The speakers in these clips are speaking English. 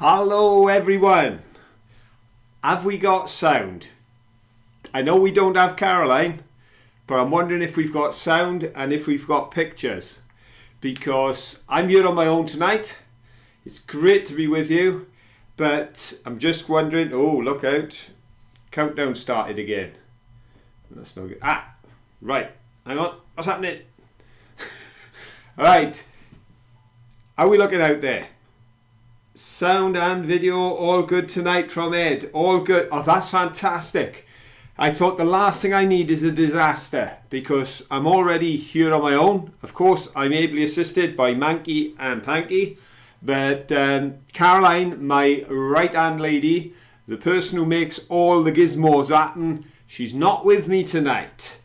Hello everyone. Have we got sound? I know we don't have Caroline, but I'm wondering if we've got sound and if we've got pictures, because I'm here on my own tonight. It's great to be with you, but I'm just wondering, oh look out, countdown started again. That's no good. Right, hang on, what's happening? Alright, how are we looking out there? Sound and video all good tonight from Ed, all good. Oh, that's fantastic. I thought the last thing I need is a disaster, because I'm already here on my own. Of course, I'm ably assisted by Manky and Panky, but Caroline, my right hand lady, the person who makes all the gizmos happen, she's not with me tonight.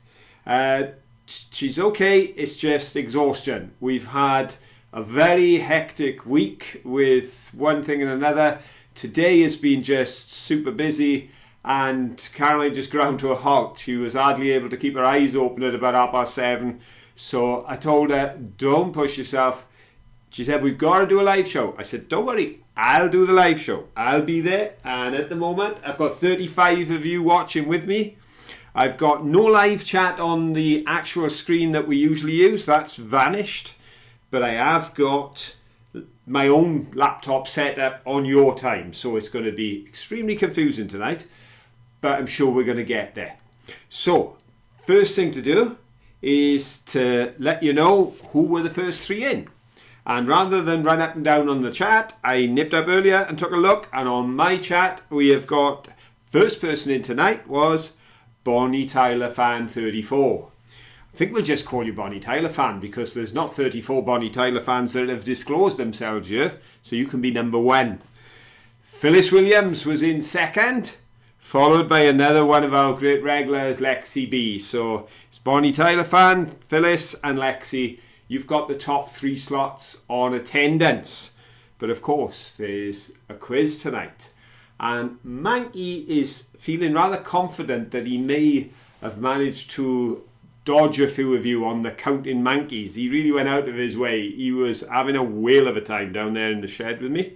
She's okay, it's just exhaustion. We've had a very hectic week with one thing and another. Today has been just super busy, and Caroline just ground to a halt. She was hardly able to keep her eyes open at about 7:30. So I told her, don't push yourself. She said, we've got to do a live show. I said, don't worry, I'll do the live show. I'll be there. And at the moment, I've got 35 of you watching with me. I've got no live chat on the actual screen that we usually use. That's vanished. But I have got my own laptop set up on your time, so it's going to be extremely confusing tonight, but I'm sure we're going to get there. So first thing to do is to let you know who were the first three in, and rather than run up and down on the chat, I nipped up earlier and took a look, and on my chat we have got first person in tonight was Bonnie Tyler Fan 34. I think we'll just call you Bonnie Tyler Fan, because there's not 34 Bonnie Tyler fans that have disclosed themselves here, so you can be number one. Phyllis Williams was in second, followed by another one of our great regulars, Lexi B. So it's Bonnie Tyler Fan, Phyllis and Lexi. You've got the top 3 slots on attendance, but of course there's a quiz tonight, and Manky is feeling rather confident that he may have managed to dodge a few of you on the counting Mankeys. He really went out of his way. He was having a whale of a time down there in the shed with me.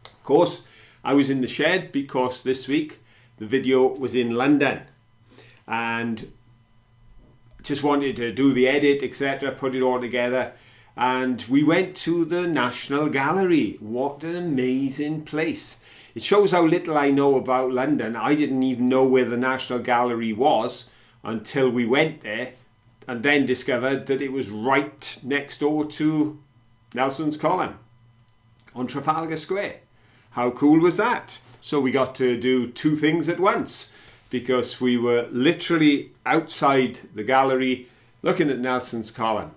Of course, I was in the shed because this week the video was in London, and just wanted to do the edit, etc., put it all together, and we went to the National Gallery. What an amazing place. It shows how little I know about London. I didn't even know where the National Gallery was until we went there, and then discovered that it was right next door to Nelson's Column on Trafalgar Square. How cool was that? So we got to do 2 things at once, because we were literally outside the gallery looking at Nelson's Column,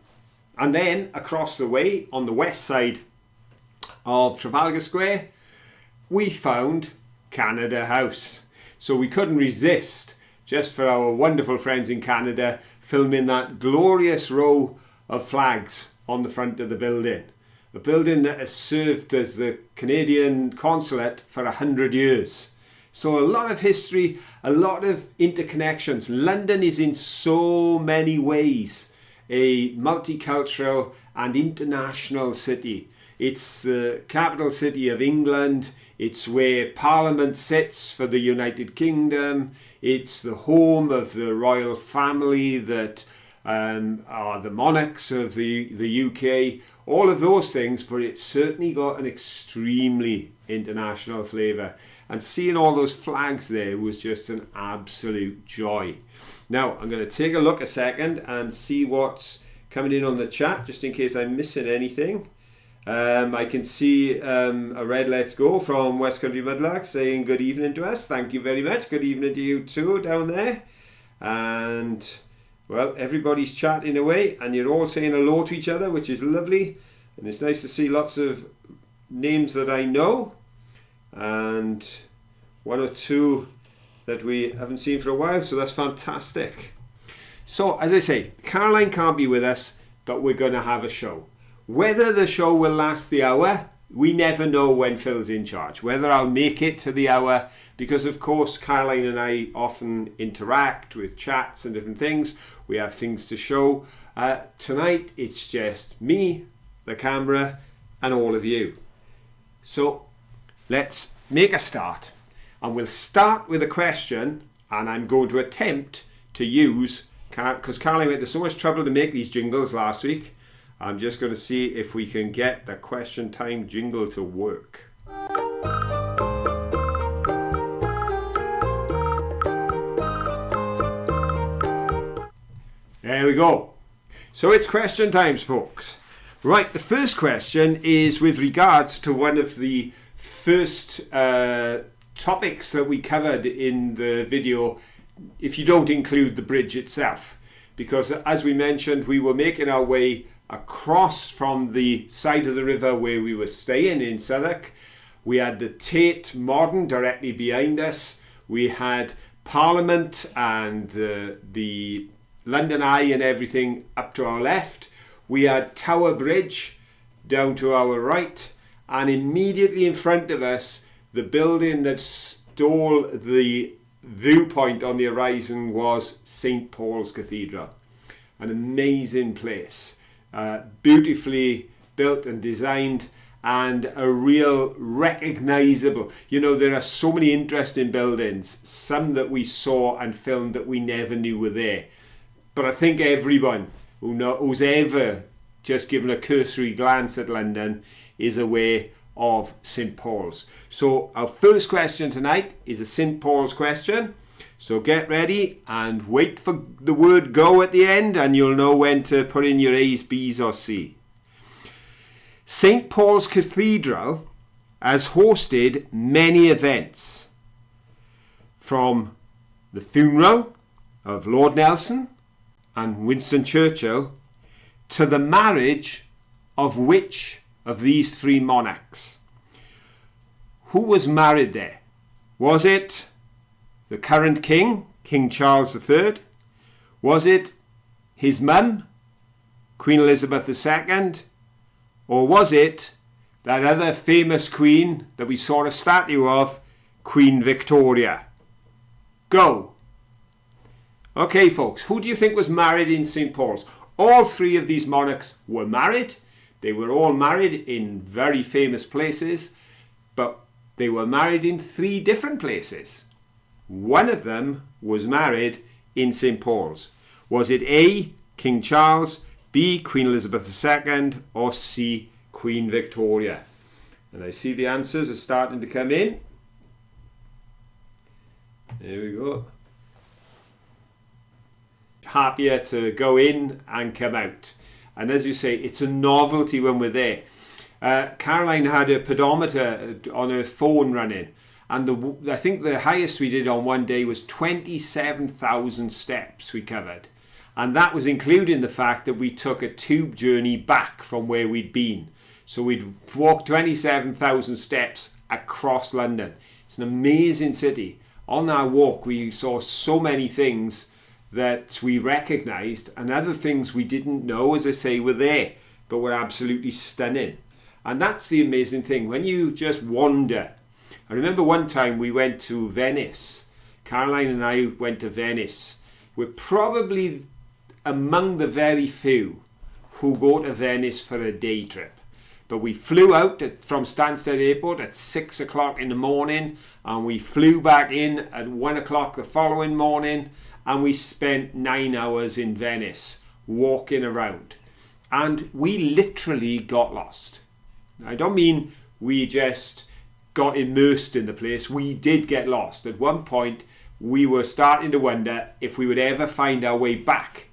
and then across the way on the west side of Trafalgar Square we found Canada House. So we couldn't resist, just for our wonderful friends in Canada, filming that glorious row of flags on the front of the building. A building that has served as the Canadian consulate for 100 years. So a lot of history, a lot of interconnections. London is in so many ways a multicultural and international city. It's the capital city of England. It's where Parliament sits for the United Kingdom. It's the home of the royal family that are the monarchs of the UK. All of those things, but it's certainly got an extremely international flavour. And seeing all those flags there was just an absolute joy. Now, I'm going to take a look a second and see what's coming in on the chat, just in case I'm missing anything. I can see a red let's go from West Country Mudlark saying good evening to us. Thank you very much. Good evening to you too down there. And well, everybody's chatting away and you're all saying hello to each other, which is lovely. And it's nice to see lots of names that I know, and 1 or 2 that we haven't seen for a while, so that's fantastic. So as I say, Caroline can't be with us, but we're going to have a show. Whether the show will last the hour, we never know when Phil's in charge. Whether I'll make it to the hour, because of course Caroline and I often interact with chats and different things. We have things to show. Tonight it's just me, the camera, and all of you. So let's make a start. And we'll start with a question, and I'm going to attempt to use, because Caroline went to so much trouble to make these jingles last week, I'm just going to see if we can get the question time jingle to work. There we go. So it's question times, folks. Right, the first question is with regards to one of the first topics that we covered in the video, if you don't include the bridge itself. Because as we mentioned, we were making our way across from the side of the river where we were staying in Southwark. We had the Tate Modern directly behind us. We had Parliament and the London Eye and everything up to our left. We had Tower Bridge down to our right, and immediately in front of us, the building that stole the viewpoint on the horizon was St. Paul's Cathedral. An amazing place, beautifully built and designed, and a real recognizable, there are so many interesting buildings, some that we saw and filmed that we never knew were there. But I think everyone who's ever just given a cursory glance at London is aware of St. Paul's. So our first question tonight is a St. Paul's question. So get ready and wait for the word go at the end, and you'll know when to put in your A's, B's or C. St. Paul's Cathedral has hosted many events, from the funeral of Lord Nelson and Winston Churchill to the marriage of which of these three monarchs? Who was married there? Was it the current king, King Charles III? Was it his mum, Queen Elizabeth II? Or was it that other famous queen that we saw a statue of, Queen Victoria? Go! Okay, folks, who do you think was married in St. Paul's? All three of these monarchs were married. They were all married in very famous places, but they were married in three different places. One of them was married in St. Paul's. Was it A, King Charles, B, Queen Elizabeth II, or C, Queen Victoria? And I see the answers are starting to come in. There we go. Happier to go in and come out. And as you say, it's a novelty when we're there. Caroline had a pedometer on her phone running, and I think the highest we did on one day was 27,000 steps we covered. And that was including the fact that we took a tube journey back from where we'd been. So we'd walked 27,000 steps across London. It's an amazing city. On that walk, we saw so many things that we recognised, and other things we didn't know, as I say, were there, but were absolutely stunning. And that's the amazing thing, when you just wander. I remember one time we went to Venice. Caroline and I went to Venice. We're probably among the very few who go to Venice for a day trip. But we flew out from Stansted Airport at 6 o'clock in the morning, and we flew back in at 1 o'clock the following morning, and we spent 9 hours in Venice walking around. And we literally got lost. I don't mean we just got immersed in the place. We did get lost. At one point, we were starting to wonder if we would ever find our way back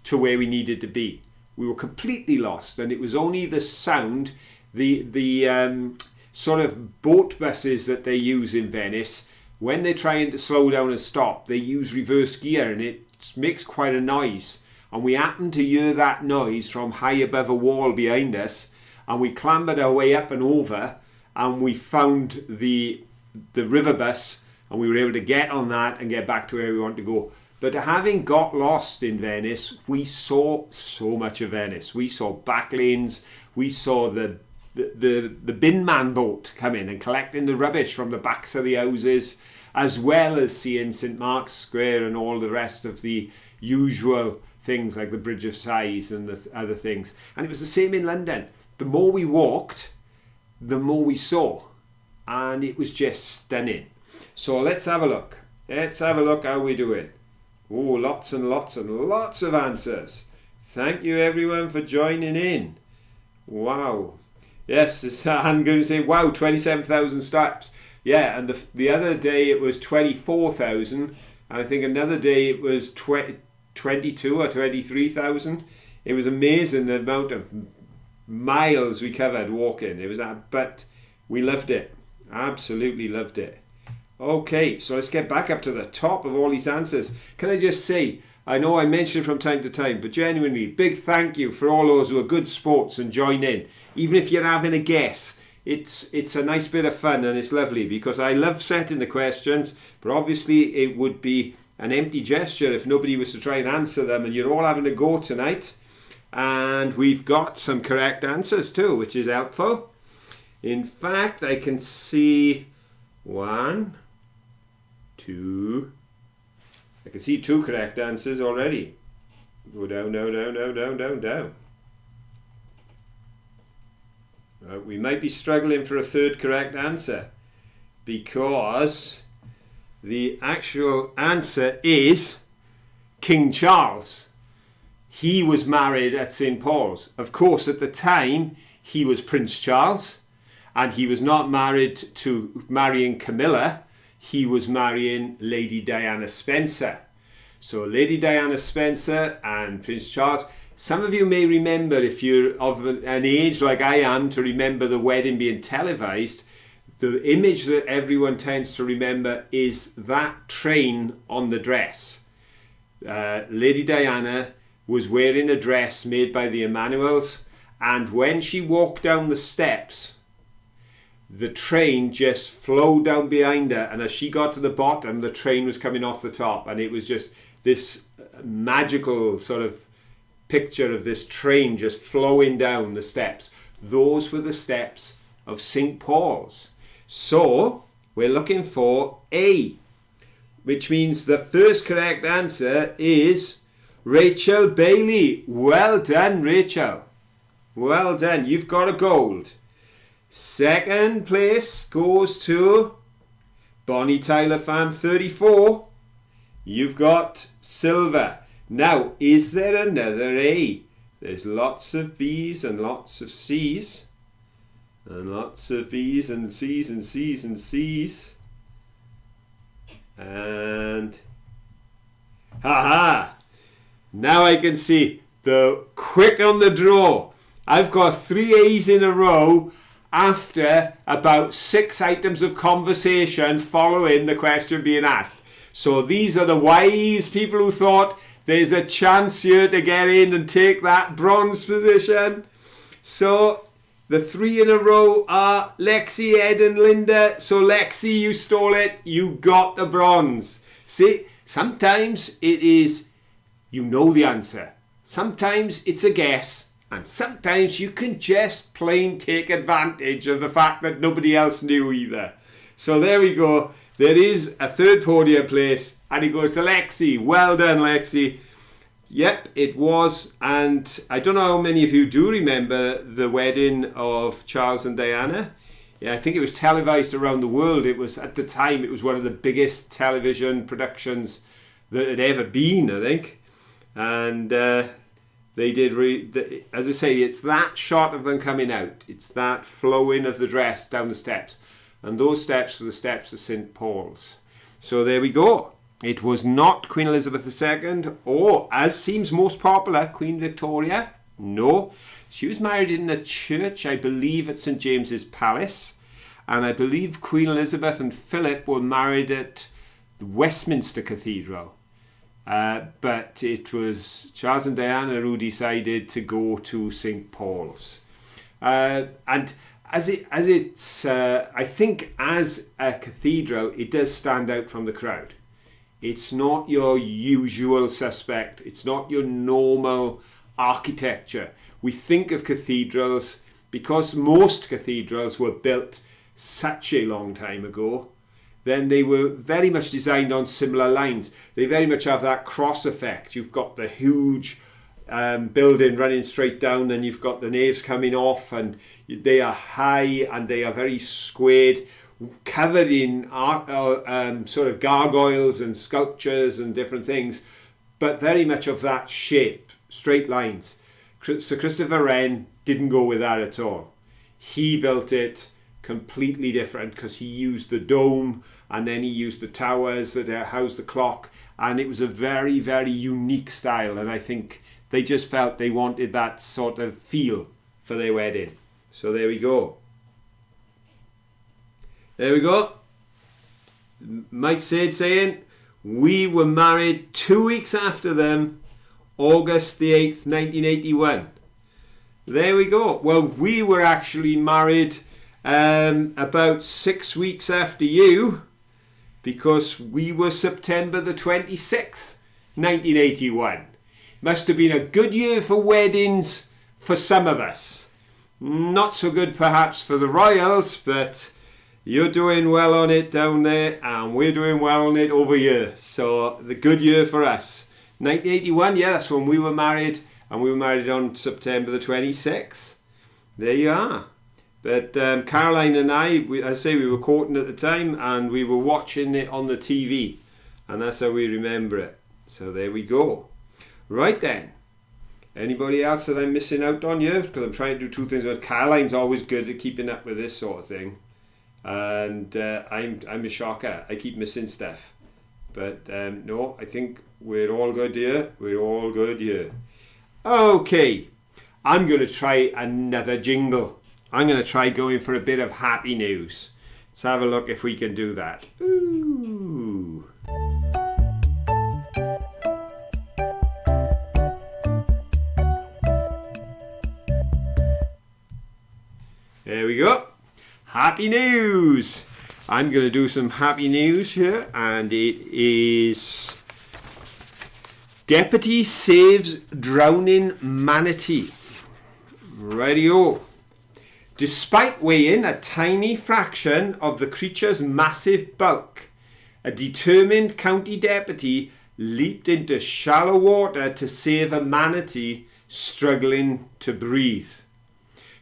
to where we needed to be. We were completely lost, and it was only the sound, the sort of boat buses that they use in Venice. When they're trying to slow down and stop, they use reverse gear, and it makes quite a noise. And we happened to hear that noise from high above a wall behind us, and we clambered our way up and over, and we found the river bus, and we were able to get on that and get back to where we want to go. But having got lost in Venice, we saw so much of Venice. We saw back lanes, we saw the bin man boat coming and collecting the rubbish from the backs of the houses, as well as seeing St. Mark's Square and all the rest of the usual things like the Bridge of Sighs and the other things. And it was the same in London. The more we walked, the more we saw. and it was just stunning. So let's have a look. Let's have a look how we do it. Oh, lots and lots and lots of answers. Thank you everyone for joining in. Wow. Yes, I'm going to say, wow, 27,000 steps. Yeah, and the other day it was 24,000. And I think another day it was 22 or 23,000. It was amazing the amount of miles we covered walking. It was but we loved it. Absolutely loved it. Okay, so let's get back up to the top of all these answers. Can I just say, I know I mention it from time to time, but genuinely, big thank you for all those who are good sports and join in. Even if you're having a guess, it's a nice bit of fun and it's lovely because I love setting the questions, but obviously it would be an empty gesture if nobody was to try and answer them, and you're all having a go tonight. And we've got some correct answers too, which is helpful. In fact, I can see 1, 2... I can see 2 correct answers already. Go down, down, down, down, down, down, down. We might be struggling for a 3rd correct answer because the actual answer is King Charles. He was married at St. Paul's. Of course, at the time, he was Prince Charles, and he was not married to marrying Camilla. He was marrying Lady Diana Spencer. So Lady Diana Spencer and Prince Charles. Some of you may remember, if you're of an age like I am, to remember the wedding being televised. The image that everyone tends to remember is that train on the dress. Lady Diana was wearing a dress made by the Emanuels, and when she walked down the steps, the train just flowed down behind her, and as she got to the bottom, the train was coming off the top, and it was just this magical sort of picture of this train just flowing down the steps. Those were the steps of St. Paul's. So we're looking for A, which means the first correct answer is Rachel Bailey. Well done, Rachel. Well done. You've got a gold. Second place goes to Bonnie Tyler Fan 34. You've got silver. Now, is there another A? There's lots of B's and lots of C's. And lots of B's and C's and C's and C's. And haha! Now I can see the quick on the draw. I've got 3 A's in a row after about 6 items of conversation following the question being asked. So these are the wise people who thought there's a chance here to get in and take that bronze position. So the 3 in a row are Lexi, Ed and Linda. So Lexi, you stole it. You got the bronze. See, sometimes it is, you know the answer. Sometimes it's a guess. And sometimes you can just plain take advantage of the fact that nobody else knew either. So there we go. There is a 3rd podium place. And it goes to Lexi. Well done, Lexi. Yep, it was. And I don't know how many of you do remember the wedding of Charles and Diana. Yeah, I think it was televised around the world. It was, at the time, it was one of the biggest television productions that had ever been, I think. And they did, as I say, it's that shot of them coming out. It's that flowing of the dress down the steps. And those steps were the steps of St. Paul's. So there we go. It was not Queen Elizabeth II or, as seems most popular, Queen Victoria. No. She was married in the church, I believe, at St. James's Palace. And I believe Queen Elizabeth and Philip were married at the Westminster Cathedral. But it was Charles and Diana who decided to go to St. Paul's. And as it's, I think as a cathedral, it does stand out from the crowd. It's not your usual suspect. It's not your normal architecture. We think of cathedrals, because most cathedrals were built such a long time ago, then they were very much designed on similar lines. They very much have that cross effect. You've got the huge building running straight down, and you've got the naves coming off, and they are high and they are very squared. covered in art, sort of gargoyles and sculptures and different things, but very much of that shape, straight lines. Sir Christopher Wren didn't go with that at all. He built it completely different because he used the dome and then he used the towers that housed the clock, and it was a very, very unique style, and I think they just felt they wanted that sort of feel for their wedding. So there we go. There we go. Mike Said saying, we were married 2 weeks after them, August the 8th, 1981. There we go. Well, we were actually married about 6 weeks after you, because we were September the 26th, 1981. Must have been a good year for weddings for some of us. Not so good perhaps for the royals, but you're doing well on it down there and we're doing well on it over here. So the good year for us. 1981, yeah, that's when we were married, and we were married on September the 26th. There you are. But Caroline and I we were courting at the time and we were watching it on the TV, and that's how we remember it. So there we go. Right then. Anybody else that I'm missing out on here? Because I'm trying to do two things. But Caroline's always good at keeping up with this sort of thing. And I'm a shocker. I keep missing stuff. But no, I think we're all good here. We're all good here. Okay. I'm going to try another jingle. I'm going to try going for a bit of happy news. Let's have a look if we can do that. Ooh. There we go. Happy news. I'm going to do some happy news here, and it is Deputy saves drowning manatee. Radio. Despite weighing a tiny fraction of the creature's massive bulk, a determined county deputy leaped into shallow water to save a manatee struggling to breathe.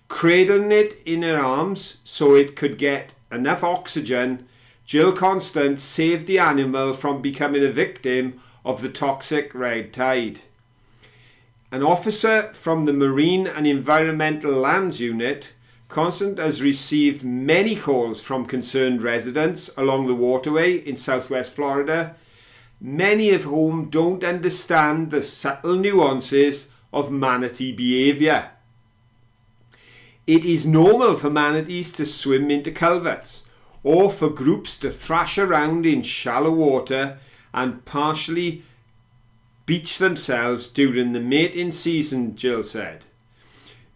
Cradling it in her arms so it could get enough oxygen, Jill Constant saved the animal from becoming a victim of the toxic red tide. An officer from the Marine and Environmental Lands Unit, Constant has received many calls from concerned residents along the waterway in southwest Florida, many of whom don't understand the subtle nuances of manatee behaviour. It is normal for manatees to swim into culverts, or for groups to thrash around in shallow water and partially beach themselves during the mating season, Jill said.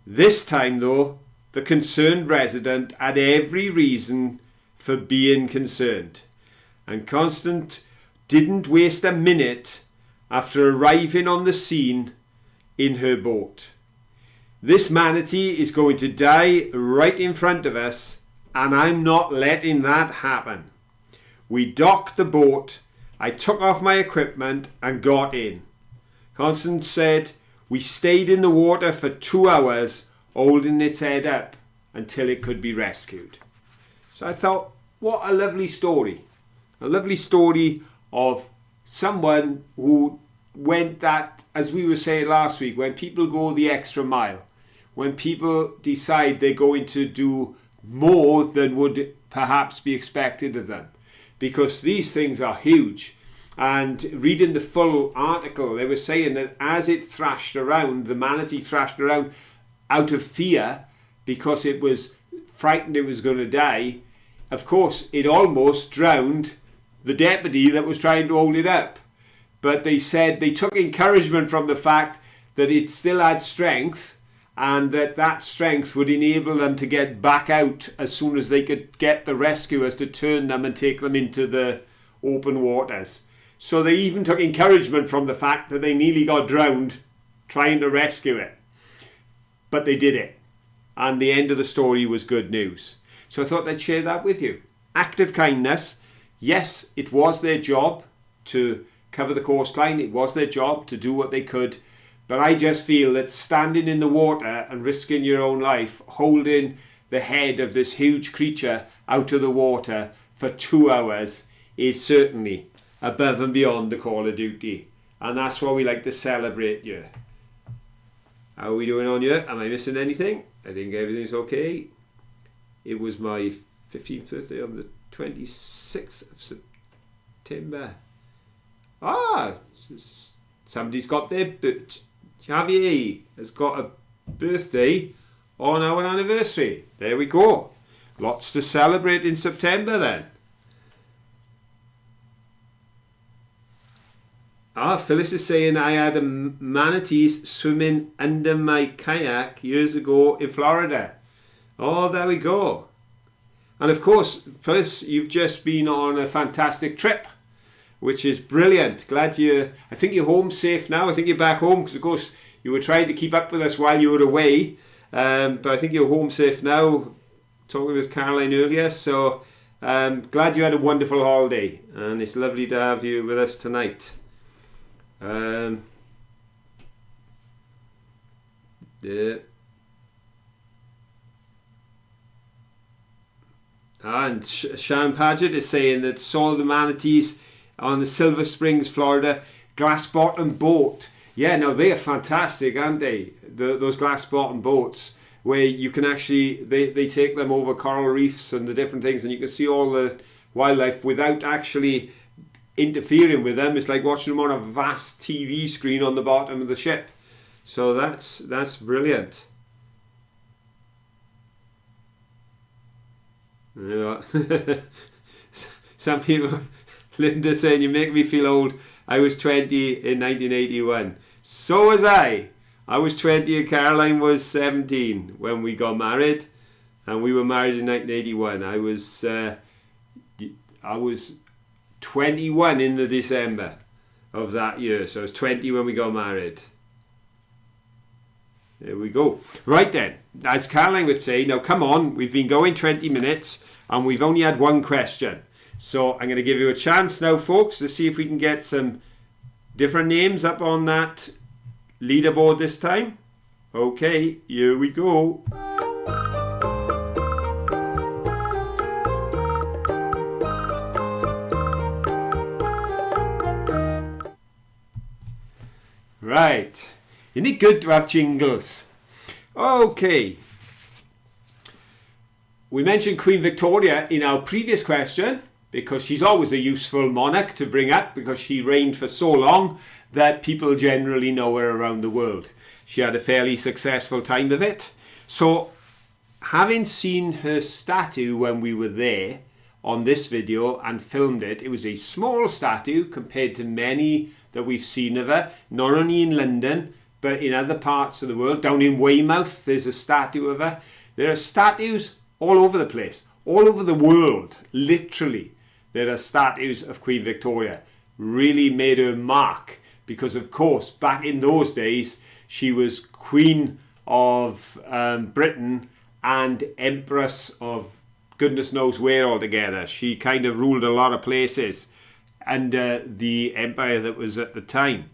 This time though, the concerned resident had every reason for being concerned, and Constant didn't waste a minute after arriving on the scene in her boat. This manatee is going to die right in front of us, and I'm not letting that happen. We docked the boat, I took off my equipment and got in. Constant said we stayed in the water for 2 hours, holding its head up until it could be rescued. So I thought, what a lovely story. A lovely story of someone who went that, as we were saying last week, when people go the extra mile, when people decide they're going to do more than would perhaps be expected of them. Because these things are huge. And reading the full article, they were saying that as it thrashed around, the manatee thrashed around out of fear because it was frightened it was going to die. Of course, it almost drowned the deputy that was trying to hold it up. But they said they took encouragement from the fact that it still had strength, and that strength would enable them to get back out as soon as they could get the rescuers to turn them and take them into the open waters. So they even took encouragement from the fact that they nearly got drowned trying to rescue it. But they did it. And the end of the story was good news. So I thought I'd share that with you. Act of kindness. Yes, it was their job to cover the coastline. It was their job to do what they could. But I just feel that standing in the water and risking your own life, holding the head of this huge creature out of the water for 2 hours is certainly above and beyond the Call of Duty. And that's what we like to celebrate here. How are we doing on here? Am I missing anything? I think everything's okay. It was my 15th birthday on the 26th of September. Somebody's got their... Javier has got a birthday on our anniversary. There we go. Lots to celebrate in September then. Phyllis is saying I had a manatees swimming under my kayak years ago in Florida. Oh, there we go. And of course, Phyllis, you've just been on a fantastic trip, which is brilliant. I think you're home safe now. I think you're back home because, of course, you were trying to keep up with us while you were away. But I think you're home safe now, talking with Caroline earlier. So glad you had a wonderful holiday. And it's lovely to have you with us tonight. And Sharon Paget is saying that saw the manatees on the Silver Springs, Florida, glass bottom boat. Yeah, no, they are fantastic, aren't they? Those glass bottom boats where you can actually, they take them over coral reefs and the different things, and you can see all the wildlife without actually interfering with them. It's like watching them on a vast TV screen on the bottom of the ship. So that's brilliant. Yeah. Some people, Linda saying you make me feel old. I was 20 in 1981. So was I. I was 20 and Caroline was 17 when we got married, and we were married in 1981. I was 21 in the December of that year, so I was 20 when we got married. There we go. Right then, as Caroline would say, now come on, we've been going 20 minutes and we've only had one question. So I'm going to give you a chance now, folks, to see if we can get some different names up on that leaderboard this time. Okay, here we go. Right. Isn't it good to have jingles? Okay. We mentioned Queen Victoria in our previous question because she's always a useful monarch to bring up because she reigned for so long that people generally know her around the world. She had a fairly successful time of it. So, having seen her statue when we were there on this video and filmed it, it was a small statue compared to many that we've seen of her, not only in London, but in other parts of the world. Down in Weymouth, there's a statue of her. There are statues all over the place, all over the world, literally. There are statues of Queen Victoria. Really made her mark because, of course, back in those days, she was Queen of Britain and Empress of goodness knows where altogether. She kind of ruled a lot of places under the empire that was at the time.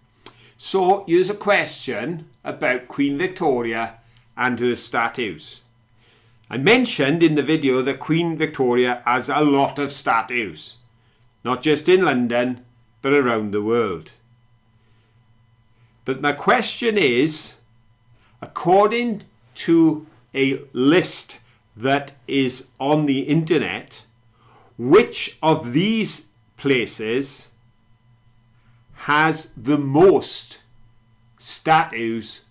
So here's a question about Queen Victoria and her statues. I mentioned in the video that Queen Victoria has a lot of statues, not just in London, but around the world. But my question is, according to a list that is on the internet, which of these places has the most statues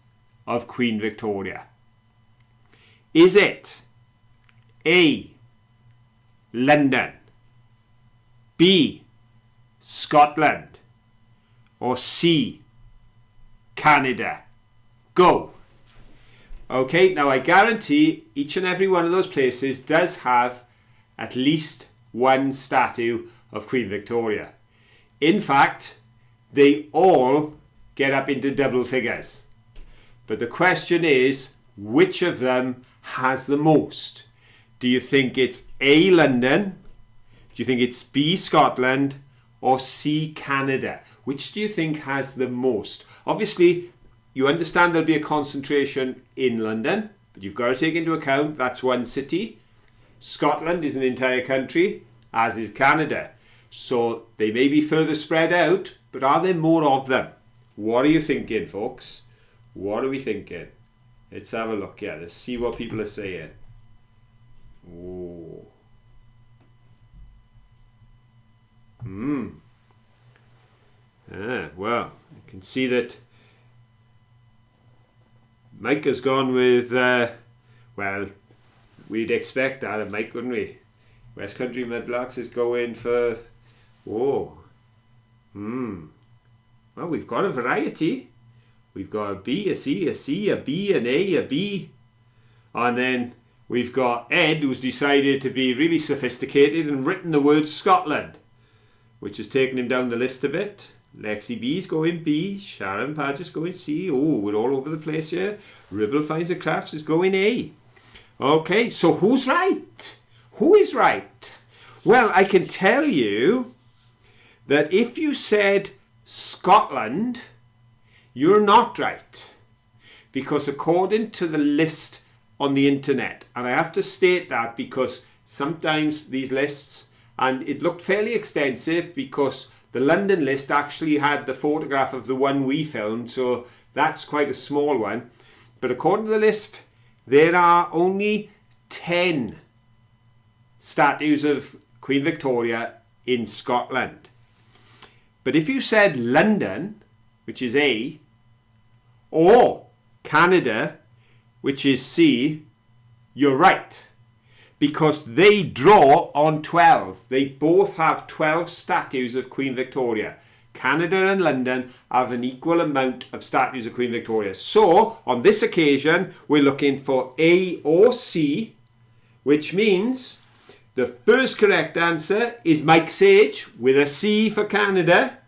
of Queen Victoria? Is it A, London, B, Scotland, or C, Canada? Go. Okay, now I guarantee each and every one of those places does have at least one statue of Queen Victoria. In fact, they all get up into double figures. But the question is, which of them has the most? Do you think it's A, London? Do you think it's B, Scotland? Or C, Canada? Which do you think has the most? Obviously, you understand there'll be a concentration in London But you've got to take into account that's one city. Scotland is an entire country, as is Canada. So they may be further spread out, but are there more of them? What are you thinking, folks? What are we thinking? Let's have a look here. Let's see what people are saying. Oh. Well, you can see that Mike has gone with, well, we'd expect that of Mike, wouldn't we? West Country Mudlarks is going for, well, we've got a variety. We've got a B, a C, a C, a B, an A, a B. And then we've got Ed, who's decided to be really sophisticated and written the word Scotland, which has taken him down the list a bit. Lexi B's going B, Sharon Padge is going C. Oh, we're all over the place here. Ribble Finds the Crafts is going A. Okay, so who's right? Who is right? Well, I can tell you that if you said Scotland, you're not right. Because according to the list on the internet, and I have to state that because sometimes these lists, and it looked fairly extensive because the London list actually had the photograph of the one we filmed, so that's quite a small one. But according to the list, there are only 10 statues of Queen Victoria in Scotland. But if you said London, which is A, or Canada, which is C, you're right. Because they draw on 12. They both have 12 statues of Queen Victoria. Canada and London have an equal amount of statues of Queen Victoria. So, on this occasion, we're looking for A or C, which means the first correct answer is Mike Sage with a C for Canada,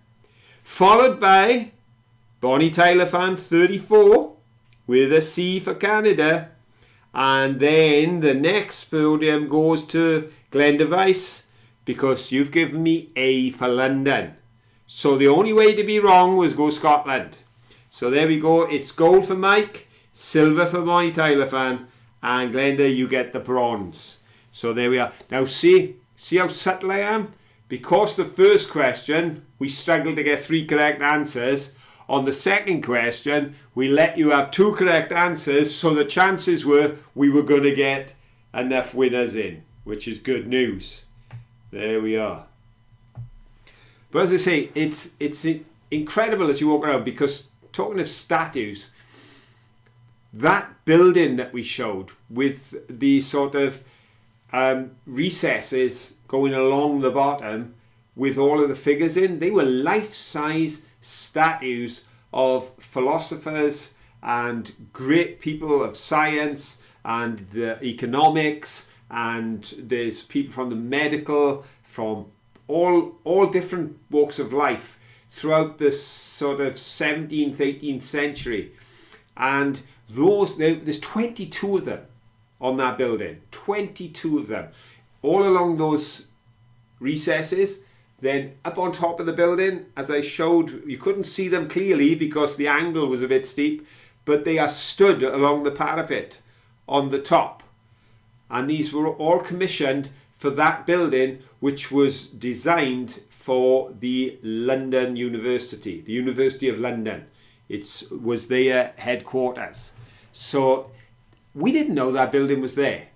followed by Bonnie Tyler Fan 34 with a C for Canada. And then the next podium goes to Glenn Device because you've given me A for London. So the only way to be wrong was go Scotland. So there we go. It's gold for Mike, silver for Bonnie Tyler Fan, and Glenda, you get the bronze. So there we are. Now see how subtle I am? Because the first question, we struggled to get 3 correct answers. On the second question, we let you have 2 correct answers, so the chances were we were going to get enough winners in, which is good news. There we are. But as I say, it's incredible as you walk around, because talking of statues, that building that we showed with the sort of recesses going along the bottom with all of the figures in, they were life-size statues of philosophers and great people of science and the economics, and there's people from the medical, from all different walks of life throughout this sort of 17th, 18th century. And there's 22 of them on that building, 22 of them, all along those recesses. Then up on top of the building, as I showed, you couldn't see them clearly because the angle was a bit steep, but they are stood along the parapet on the top. And these were all commissioned for that building, which was designed for the London University, the University of London. It was their headquarters. So we didn't know that building was there.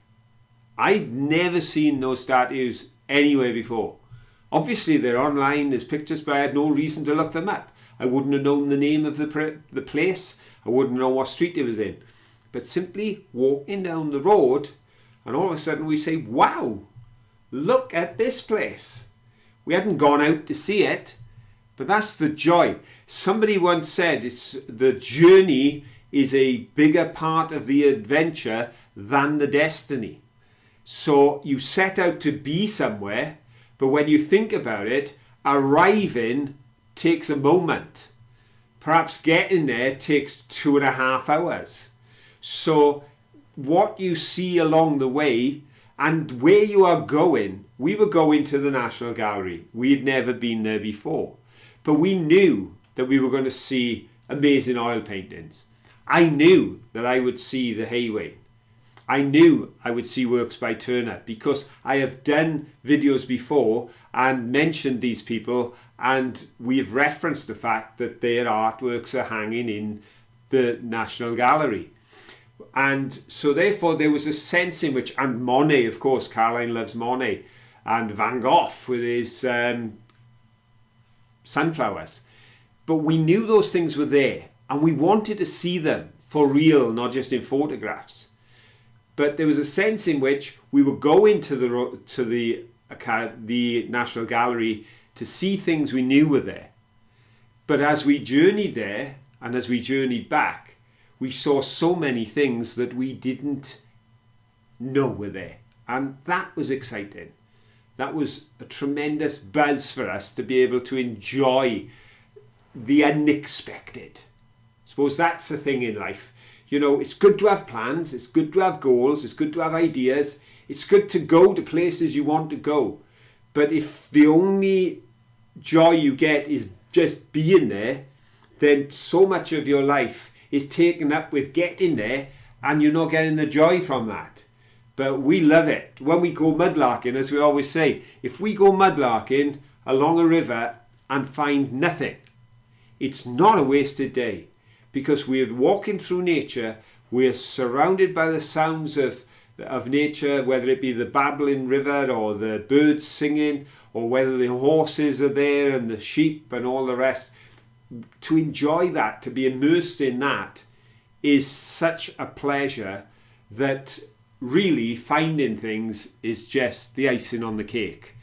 I've never seen those statues anywhere before. Obviously, they're online, there's pictures, but I had no reason to look them up. I wouldn't have known the name of the place. I wouldn't know what street it was in. But simply walking down the road, and all of a sudden we say, wow, look at this place. We hadn't gone out to see it, but that's the joy. Somebody once said the journey is a bigger part of the adventure than the destiny. So you set out to be somewhere, but when you think about it, arriving takes a moment. Perhaps getting there takes 2.5 hours. So what you see along the way and where you are going, we were going to the National Gallery. We had never been there before. But we knew that we were going to see amazing oil paintings. I knew that I would see the Hay Wain. I knew I would see works by Turner because I have done videos before and mentioned these people, and we've referenced the fact that their artworks are hanging in the National Gallery. And so therefore there was a sense in which, and Monet, of course, Caroline loves Monet, and Van Gogh with his sunflowers. But we knew those things were there, and we wanted to see them for real, not just in photographs. But there was a sense in which we would go into the National Gallery to see things we knew were there. But as we journeyed there, and as we journeyed back, we saw so many things that we didn't know were there. And that was exciting. That was a tremendous buzz for us to be able to enjoy the unexpected. I suppose that's the thing in life. You know, it's good to have plans, it's good to have goals, it's good to have ideas, it's good to go to places you want to go. But if the only joy you get is just being there, then so much of your life is taken up with getting there and you're not getting the joy from that. But we love it. When we go mudlarking, as we always say, if we go mudlarking along a river and find nothing, it's not a wasted day, because we're walking through nature, we're surrounded by the sounds of nature, whether it be the babbling river or the birds singing, or whether the horses are there and the sheep and all the rest. To enjoy that, to be immersed in that, is such a pleasure that really finding things is just the icing on the cake.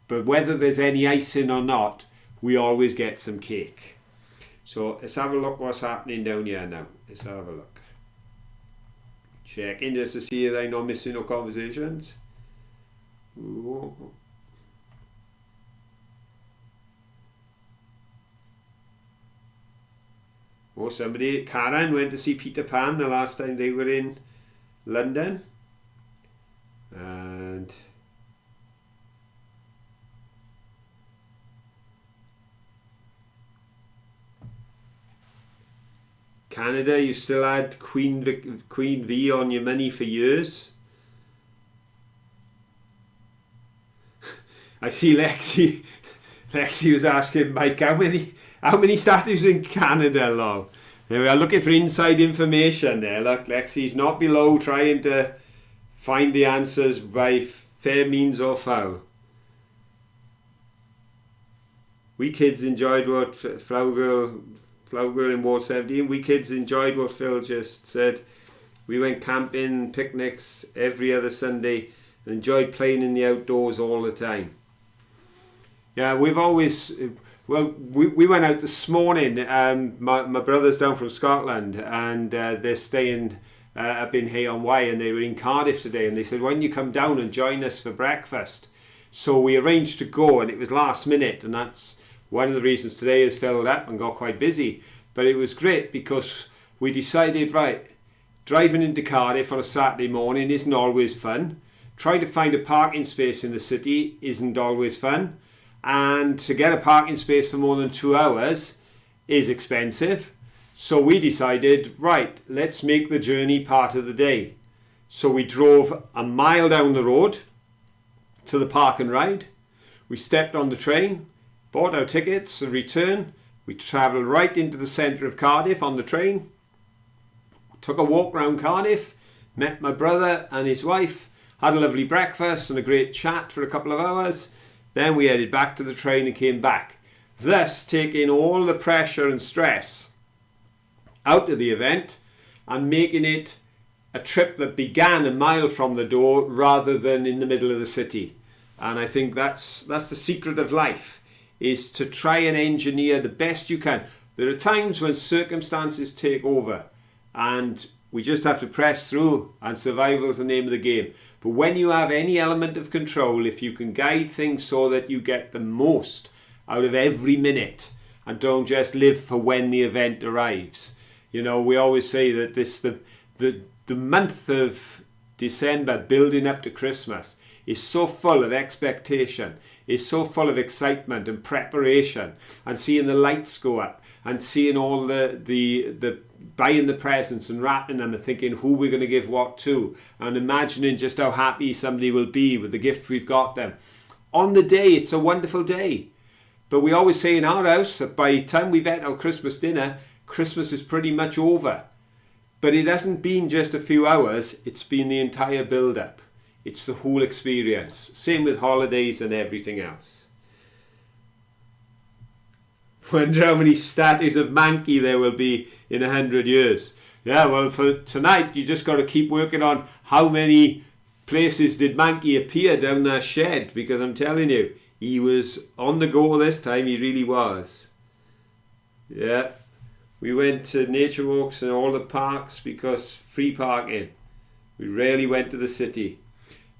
But whether there's any icing or not, we always get some cake. So let's have a look what's happening down here now. Let's have a look. Check in just to see if I'm not missing no conversations. Ooh. Oh, Karen went to see Peter Pan the last time they were in London. And Canada, you still had Queen V on your money for years. I see Lexi was asking Mike, how many statues in Canada, lol? There we are, looking for inside information there. Look, Lexi's not below trying to find the answers by fair means or foul. We kids enjoyed what Flower Girl in Ward 17, we kids enjoyed what Phil just said. We went camping, picnics every other Sunday, and enjoyed playing in the outdoors all the time. Yeah, we've always... Well, we went out this morning. My brother's down from Scotland, and they're staying up in Hay-on-Wye, and they were in Cardiff today, and they said, why don't you come down and join us for breakfast? So we arranged to go, and it was last minute, and that's one of the reasons today is filled up and got quite busy. But it was great because we decided, right, driving into Cardiff on a Saturday morning isn't always fun. Trying to find a parking space in the city isn't always fun. And to get a parking space for more than 2 hours is expensive. So we decided, right, let's make the journey part of the day. So we drove a mile down the road to the park and ride. We stepped on the train, bought our tickets and return. We travelled right into the centre of Cardiff on the train. Took a walk around Cardiff, met my brother and his wife, had a lovely breakfast and a great chat for a couple of hours. Then we headed back to the train and came back, thus taking all the pressure and stress out of the event and making it a trip that began a mile from the door rather than in the middle of the city. And I think that's the secret of life, is to try and engineer the best you can. There are times when circumstances take over and we just have to press through, and survival is the name of the game. But when you have any element of control, if you can guide things so that you get the most out of every minute and don't just live for when the event arrives. You know, we always say that the month of December building up to Christmas is so full of expectation, is so full of excitement and preparation, and seeing the lights go up and seeing all the buying the presents and wrapping them and thinking who we're going to give what to, and imagining just how happy somebody will be with the gift we've got them. On the day, it's a wonderful day. But we always say in our house that by the time we've had our Christmas dinner, Christmas is pretty much over. But it hasn't been just a few hours, it's been the entire build-up. It's the whole experience. Same with holidays and everything else. Wonder how many statues of Mankey there will be in 100 years. Yeah, well, for tonight, you just got to keep working on how many places did Mankey appear down that shed, because I'm telling you, he was on the go this time, he really was. Yeah, we went to nature walks and all the parks because free parking. We rarely went to the city.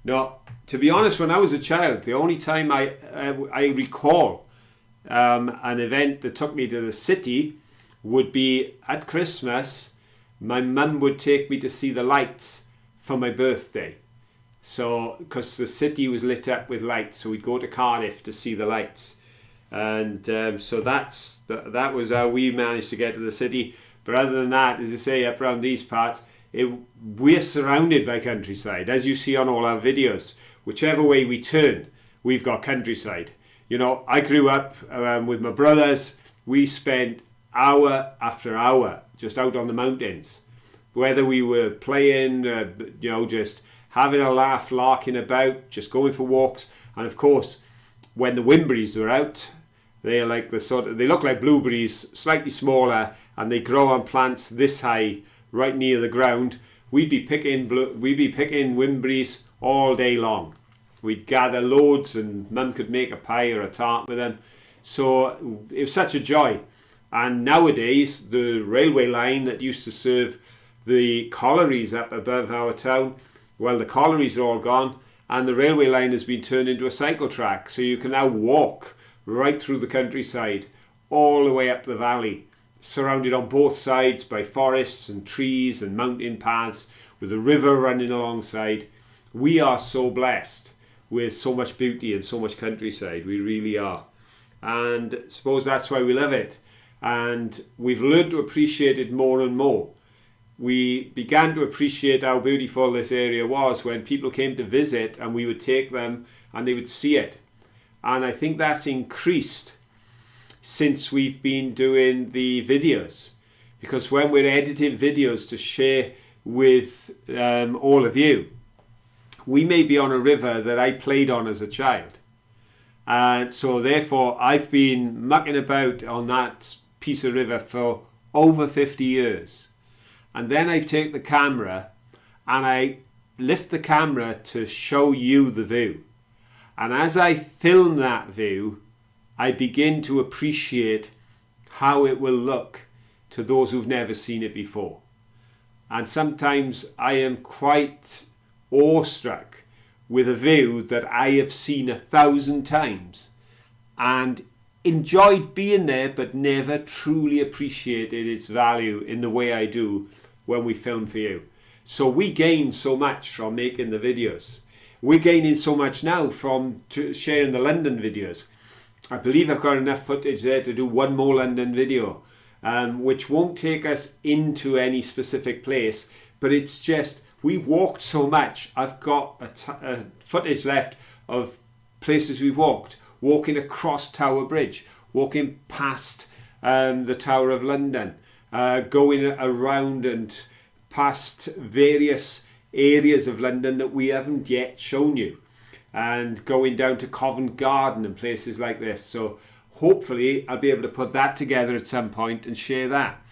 No, to be honest, when I was a child, the only time I recall an event that took me to the city would be at Christmas. My mum would take me to see the lights for my birthday. So, because the city was lit up with lights, so we'd go to Cardiff to see the lights, and so that was how we managed to get to the city. But other than that, as I say, up around these parts, we're surrounded by countryside, as you see on all our videos. Whichever way we turn, we've got countryside. You know, I grew up with my brothers. We spent hour after hour just out on the mountains, whether we were playing, just having a laugh, larking about, just going for walks. And of course, when the wimberries were out, they look like blueberries, slightly smaller, and they grow on plants this high, right near the ground. We'd be picking wimberries all day long. We'd gather loads, and Mum could make a pie or a tart with them. So it was such a joy. And nowadays, the railway line that used to serve the collieries up above our town, well, the collieries are all gone, and the railway line has been turned into a cycle track. So you can now walk right through the countryside, all the way up the valley, surrounded on both sides by forests and trees and mountain paths, with a river running alongside. We are so blessed with so much beauty and so much countryside. We really are. And I suppose that's why we love it. And we've learned to appreciate it more and more. We began to appreciate how beautiful this area was when people came to visit, and we would take them and they would see it. And I think that's increased since we've been doing the videos, because when we're editing videos to share with all of you, we may be on a river that I played on as a child, and so therefore I've been mucking about on that piece of river for over 50 years. And then I take the camera and I lift the camera to show you the view. And as I film that view, I begin to appreciate how it will look to those who've never seen it before. And sometimes I am quite awestruck with a view that I have seen 1,000 times and enjoyed being there, but never truly appreciated its value in the way I do when we film for you. So we gain so much from making the videos. We're gaining so much now from sharing the London videos. I believe I've got enough footage there to do one more London video, which won't take us into any specific place, but it's just, we've walked so much. I've got a footage left of places we've walked, walking across Tower Bridge, walking past the Tower of London, going around and past various areas of London that we haven't yet shown you, and going down to Covent Garden and places like this. So hopefully I'll be able to put that together at some point and share that.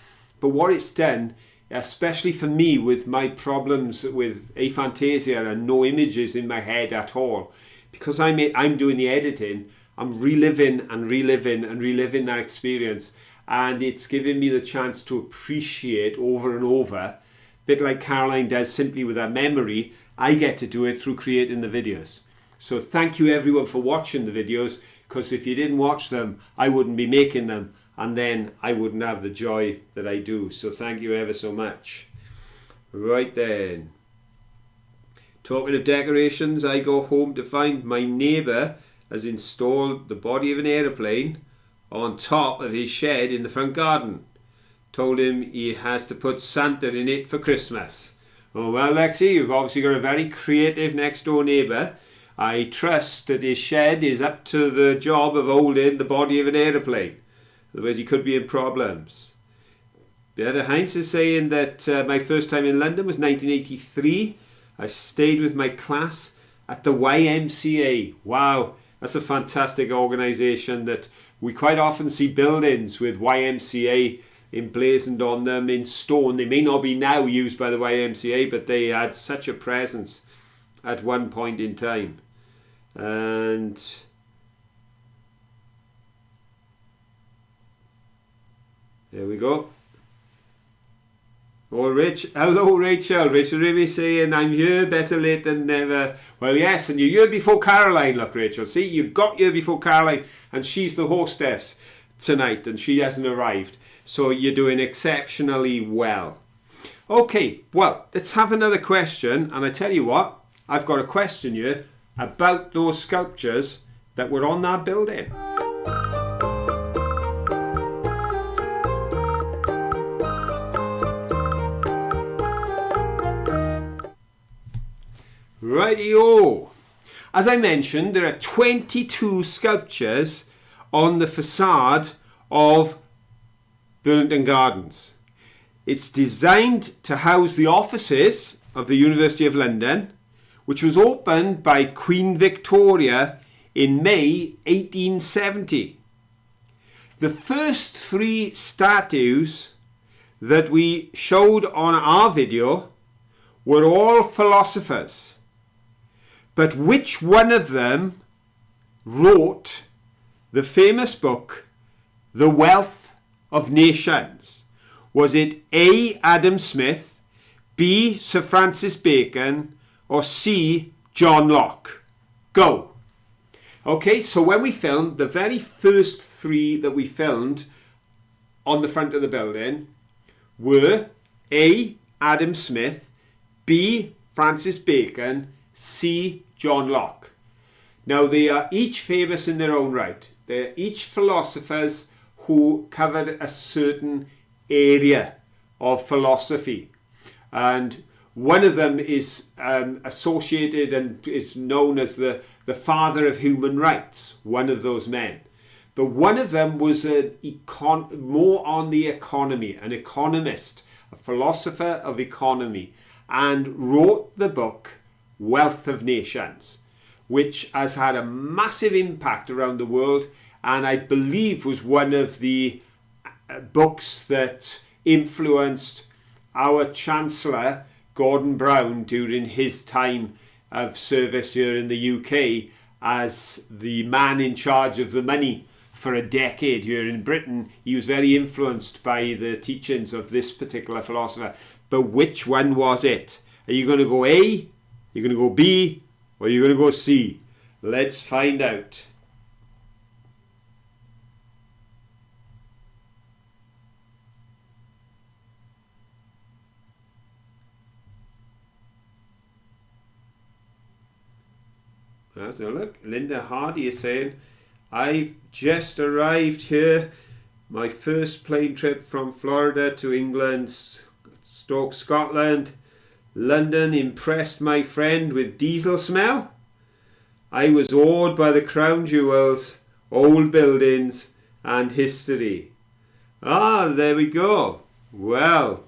But what it's done, especially for me with my problems with aphantasia and no images in my head at all, because I'm doing the editing, I'm reliving that experience, and it's giving me the chance to appreciate over and over, a bit like Caroline does simply with her memory. I get to do it through creating the videos. So thank you everyone for watching the videos, because if you didn't watch them, I wouldn't be making them, and then I wouldn't have the joy that I do. So thank you ever so much. Right then, talking of decorations, I go home to find my neighbour has installed the body of an aeroplane on top of his shed in the front garden. told him he has to put Santa in it for Christmas. Oh, well, Lexi, you've obviously got a very creative next door neighbour. I trust that his shed is up to the job of holding the body of an aeroplane. Otherwise he could be in problems. Beata Heinz is saying that my first time in London was 1983. I stayed with my class at the YMCA. Wow, that's a fantastic organisation that we quite often see buildings with YMCA emblazoned on them in stone. They may not be now used by the YMCA, but they had such a presence at one point in time. And there we go. Oh, hello Rachel. Rachel Remy saying, I'm here, better late than never. Well, yes, and you're here before Caroline, look, Rachel. See, you got here before Caroline, and she's the hostess tonight, and she hasn't arrived. So you're doing exceptionally well. Okay, well, let's have another question. And I tell you what, I've got a question here about those sculptures that were on that building. Rightio. As I mentioned, there are 22 sculptures on the facade of Burlington Gardens. It's designed to house the offices of the University of London, which was opened by Queen Victoria in May 1870. The first 3 statues that we showed on our video were all philosophers. But which one of them wrote the famous book, The Wealth of Nations? Was it A. Adam Smith, B. Sir Francis Bacon, or C. John Locke? Go. Okay, so when we filmed, the very first 3 that we filmed on the front of the building were A. Adam Smith, B. Francis Bacon, C. John Locke. Now, they are each famous in their own right. They're each philosophers who covered a certain area of philosophy. And one of them is associated and is known as the father of human rights, one of those men. But one of them was more on the economy, an economist, a philosopher of economy, and wrote the book Wealth of Nations, which has had a massive impact around the world, and I believe was one of the books that influenced our Chancellor Gordon Brown during his time of service here in the UK as the man in charge of the money for a decade here in Britain. He was very influenced by the teachings of this particular philosopher. But which one was it? Are you going to go A? You're going to go B, or you're going to go C? Let's find out. So look, Linda Hardy is saying, I've just arrived here. My first plane trip from Florida to England, Stoke, Scotland. London impressed my friend with diesel smell. I was awed by the crown jewels, old buildings and history. Ah, there we go. Well,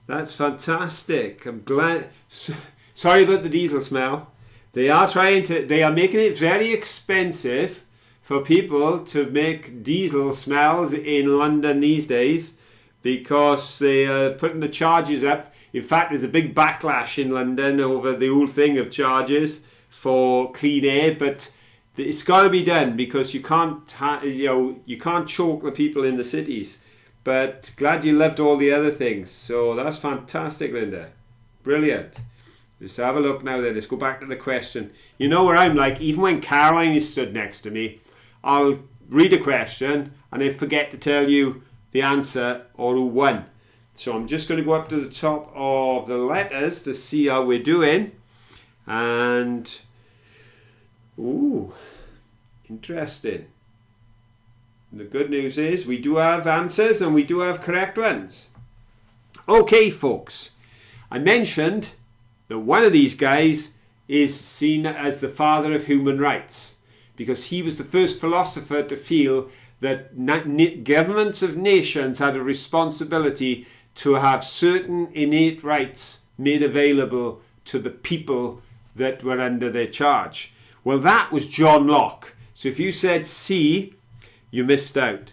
that's fantastic. I'm glad. Sorry about the diesel smell. They are making it very expensive for people to make diesel smells in London these days because they are putting the charges up. In fact, there's a big backlash in London over the whole thing of charges for clean air, but it's got to be done because you can't choke the people in the cities. But glad you loved all the other things. So that's fantastic, Linda. Brilliant. Let's have a look now then. Let's go back to the question. You know where I'm like, even when Caroline is stood next to me, I'll read a question and then forget to tell you the answer or who won. So I'm just going to go up to the top of the letters to see how we're doing. And, ooh, interesting. The good news is we do have answers and we do have correct ones. Okay, folks. I mentioned that one of these guys is seen as the father of human rights because he was the first philosopher to feel that governments of nations had a responsibility to have certain innate rights made available to the people that were under their charge. Well, that was John Locke. So if you said C, you missed out.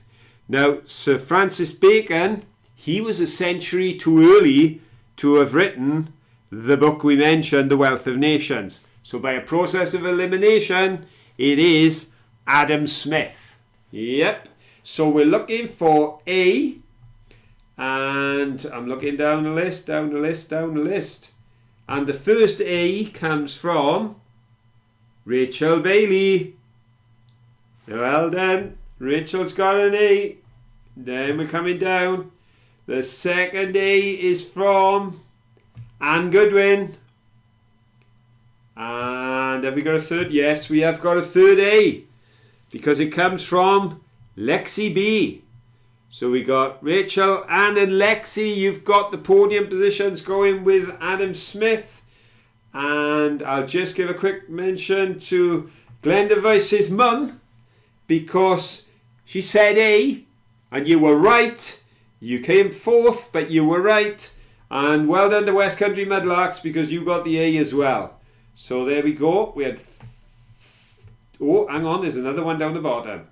Now, Sir Francis Bacon, he was a century too early to have written the book we mentioned, The Wealth of Nations. So by a process of elimination, it is Adam Smith. Yep. So we're looking for A, and I'm looking down the list. And the first A comes from Rachel Bailey. Well done. Rachel's got an A. Then we're coming down. The second A is from Anne Goodwin. And have we got a third? Yes, we have got a third A. Because it comes from Lexi B. So we got Rachel, Anne and Lexi. You've got the podium positions going with Adam Smith. And I'll just give a quick mention to Glenda Vice's mum. Because she said A. And you were right. You came fourth, but you were right. And well done to West Country Mudlarks because you got the A as well. So there we go. We had... Oh, hang on. There's another one down the bottom.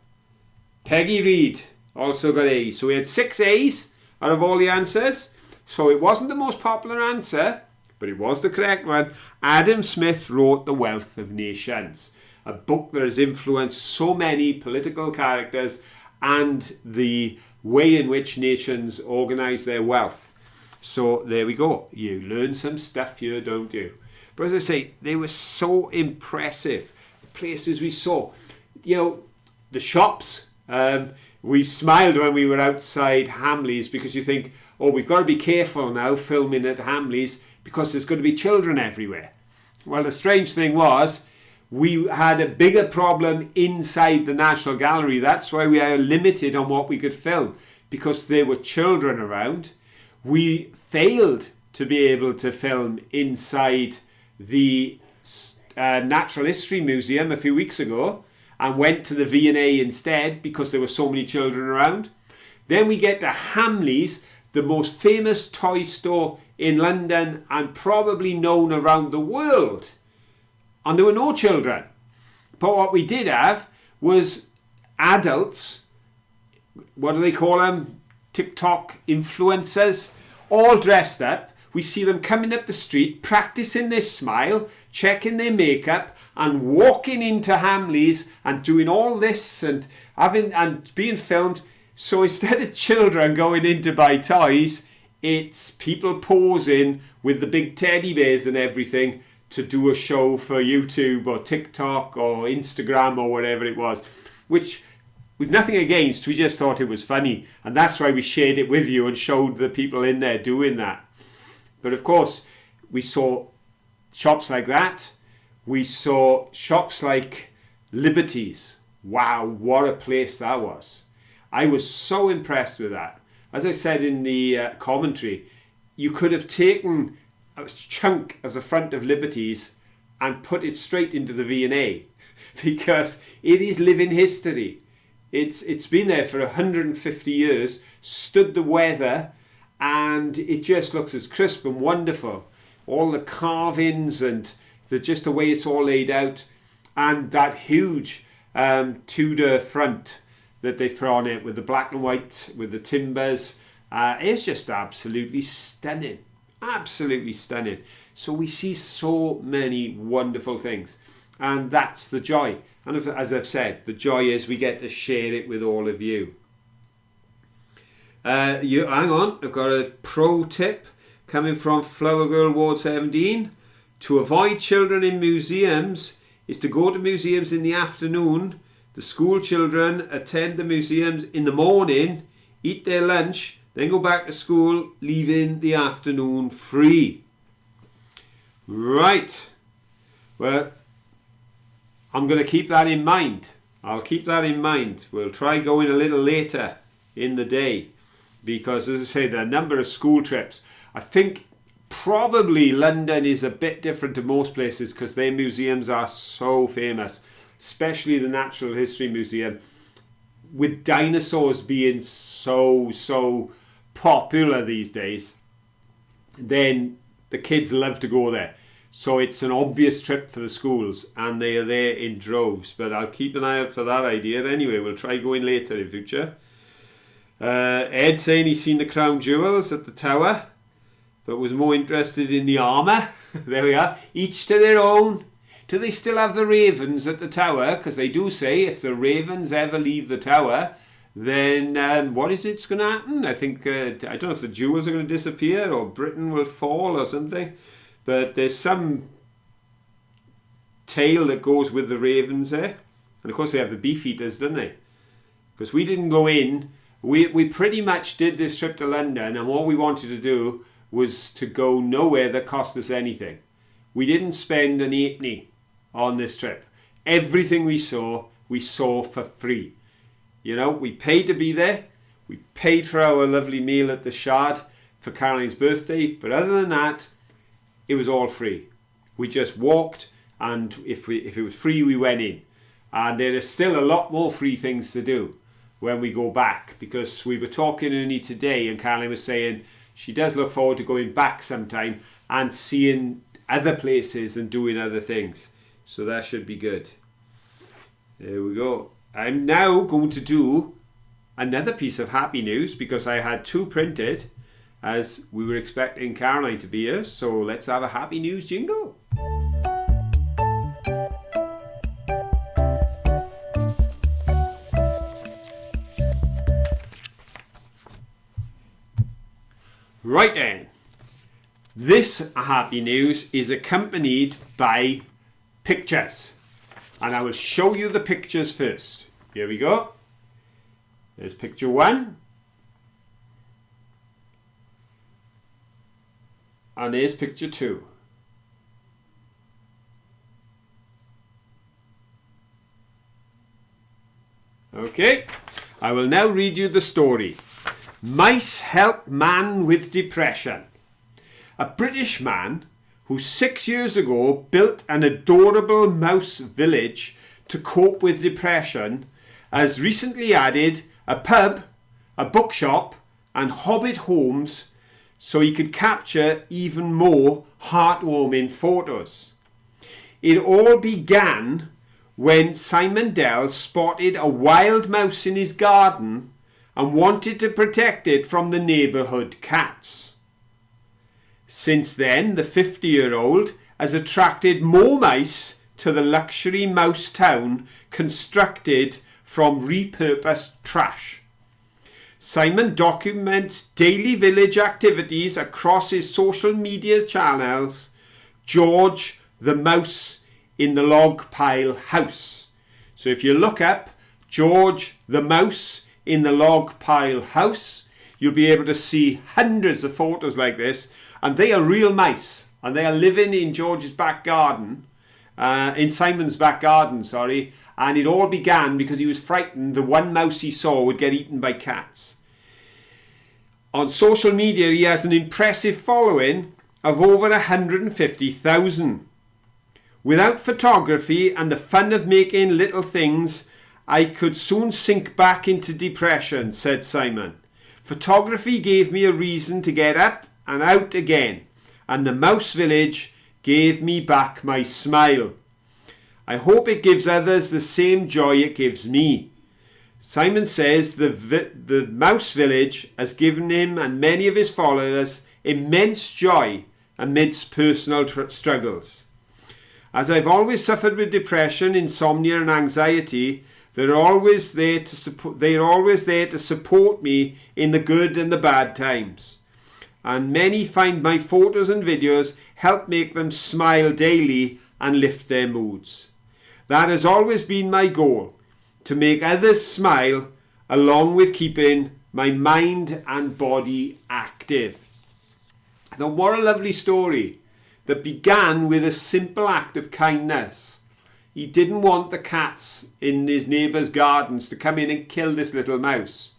Peggy Reed also got A. So we had 6 A's out of all the answers. So it wasn't the most popular answer, but it was the correct one. Adam Smith wrote The Wealth of Nations, a book that has influenced so many political characters and the way in which nations organise their wealth. So there we go. You learn some stuff here, don't you? But as I say, they were so impressive. The places we saw. You know, the shops. We smiled when we were outside Hamleys because you think, oh, we've got to be careful now filming at Hamleys because there's going to be children everywhere. Well, the strange thing was, we had a bigger problem inside the National Gallery. That's why we are limited on what we could film, because there were children around. We failed to be able to film inside the Natural History Museum a few weeks ago and went to the V&A instead because there were so many children around. Then we get to Hamleys, the most famous toy store in London and probably known around the world. And there were no children. But what we did have was adults, what do they call them? TikTok influencers, all dressed up. We see them coming up the street, practicing their smile, checking their makeup, and walking into Hamleys and doing all this and being filmed. So instead of children going in to buy toys, it's people posing with the big teddy bears and everything to do a show for YouTube or TikTok or Instagram or whatever it was, which we've nothing against. We just thought it was funny, and that's why we shared it with you and showed the people in there doing that. But of course, we saw shops like that. We saw shops like Liberties. Wow, what a place that was. I was so impressed with that. As I said in the commentary, you could have taken a chunk of the front of Liberties and put it straight into the V&A because it is living history. It's been there for 150 years, stood the weather, and it just looks as crisp and wonderful. All the carvings and just the way it's all laid out, and that huge Tudor front that they put on it with the black and white, with the timbers. It's just absolutely stunning. Absolutely stunning. So we see so many wonderful things, and that's the joy. And as I've said, the joy is we get to share it with all of you. Hang on, I've got a pro tip coming from Flower Girl Ward 17. To avoid children in museums is to go to museums in the afternoon. The school children attend the museums in the morning, eat their lunch, then go back to school, leaving the afternoon free. Right. Well, I'm going to keep that in mind. I'll keep that in mind. We'll try going a little later in the day because, as I say, the number of school trips, I think probably London is a bit different to most places because their museums are so famous, especially the Natural History Museum, with dinosaurs being so popular these days. Then the kids love to go there. So it's an obvious trip for the schools and they are there in droves. But I'll keep an eye out for that idea anyway. We'll try going later in future. Ed saying he's seen the crown jewels at the tower, but was more interested in the armour. There we are. Each to their own. Do they still have the ravens at the tower? Because they do say if the ravens ever leave the tower, then what is it's going to happen? I think, I don't know if the jewels are going to disappear or Britain will fall or something. But there's some tale that goes with the ravens there. And of course they have the beef eaters, don't they? Because we didn't go in. We pretty much did this trip to London and what we wanted to do was to go nowhere that cost us anything. We didn't spend an halfpenny on this trip. Everything we saw for free. You know, we paid to be there. We paid for our lovely meal at the Shard for Caroline's birthday. But other than that, it was all free. We just walked, and if it was free, we went in. And there is still a lot more free things to do when we go back, because we were talking only today, and Caroline was saying she does look forward to going back sometime and seeing other places and doing other things. So that should be good. There we go. I'm now going to do another piece of happy news because I had two printed, as we were expecting Caroline to be here. So let's have a happy news jingle. Right then, this happy news is accompanied by pictures. And I will show you the pictures first. Here we go. There's picture one. And there's picture two. Okay, I will now read you the story. Mice help man with depression. A British man who 6 years ago built an adorable mouse village to cope with depression has recently added a pub, a bookshop and hobbit homes so he could capture even more heartwarming photos. It all began when Simon Dell spotted a wild mouse in his garden and wanted to protect it from the neighbourhood cats. Since then, the 50-year-old has attracted more mice to the luxury mouse town constructed from repurposed trash. Simon documents daily village activities across his social media channels. George the Mouse in the Log Pile House. So if you look up George the Mouse in the Log Pile House, you'll be able to see hundreds of photos like this, and they are real mice, and they are living in George's back garden, in Simon's back garden, sorry, and it all began because he was frightened the one mouse he saw would get eaten by cats. On social media, he has an impressive following of over 150,000. Without photography and the fun of making little things, I could soon sink back into depression, said Simon. Photography gave me a reason to get up and out again, and the mouse village gave me back my smile. I hope it gives others the same joy it gives me. Simon says the mouse village has given him and many of his followers immense joy amidst personal struggles. As I've always suffered with depression, insomnia and anxiety, they're always there to support me in the good and the bad times. And many find my photos and videos help make them smile daily and lift their moods. That has always been my goal, to make others smile along with keeping my mind and body active. Now, what a lovely story that began with a simple act of kindness. he didn't want the cats in his neighbour's gardens to come in and kill this little mouse.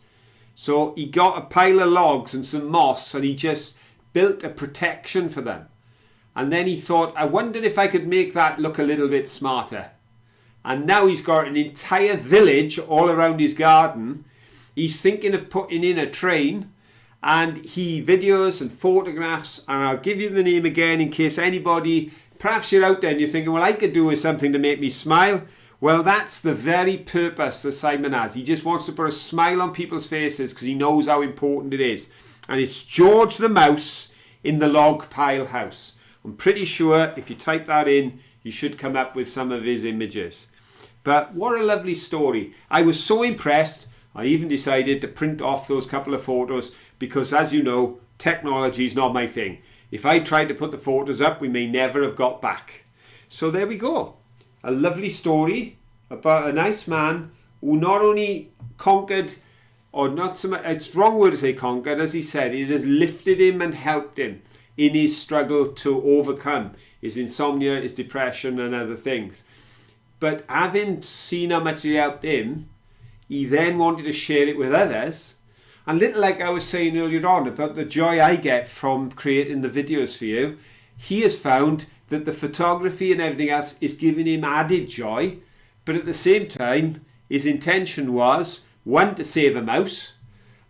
So he got a pile of logs and some moss and he just built a protection for them. And then he thought, I wondered if I could make that look a little bit smarter. And now he's got an entire village all around his garden. He's thinking of putting in a train, and he videos and photographs, and I'll give you the name again in case anybody, perhaps you're out there and you're thinking, well, I could do with something to make me smile. Well, that's the very purpose that Simon has. He just wants to put a smile on people's faces because he knows how important it is. And it's George the Mouse in the Log Pile House. I'm pretty sure if you type that in, you should come up with some of his images. But what a lovely story. I was so impressed, I even decided to print off those couple of photos because, as you know, technology is not my thing. If I tried to put the photos up, we may never have got back. So there we go. A lovely story about a nice man who not only conquered, or not so much, it's wrong word to say conquered, as he said, it has lifted him and helped him in his struggle to overcome his insomnia, his depression and other things. But having seen how much it helped him, he then wanted to share it with others. And little like I was saying earlier on about the joy I get from creating the videos for you, he has found that the photography and everything else is giving him added joy. But at the same time, his intention was, 1, to save a mouse,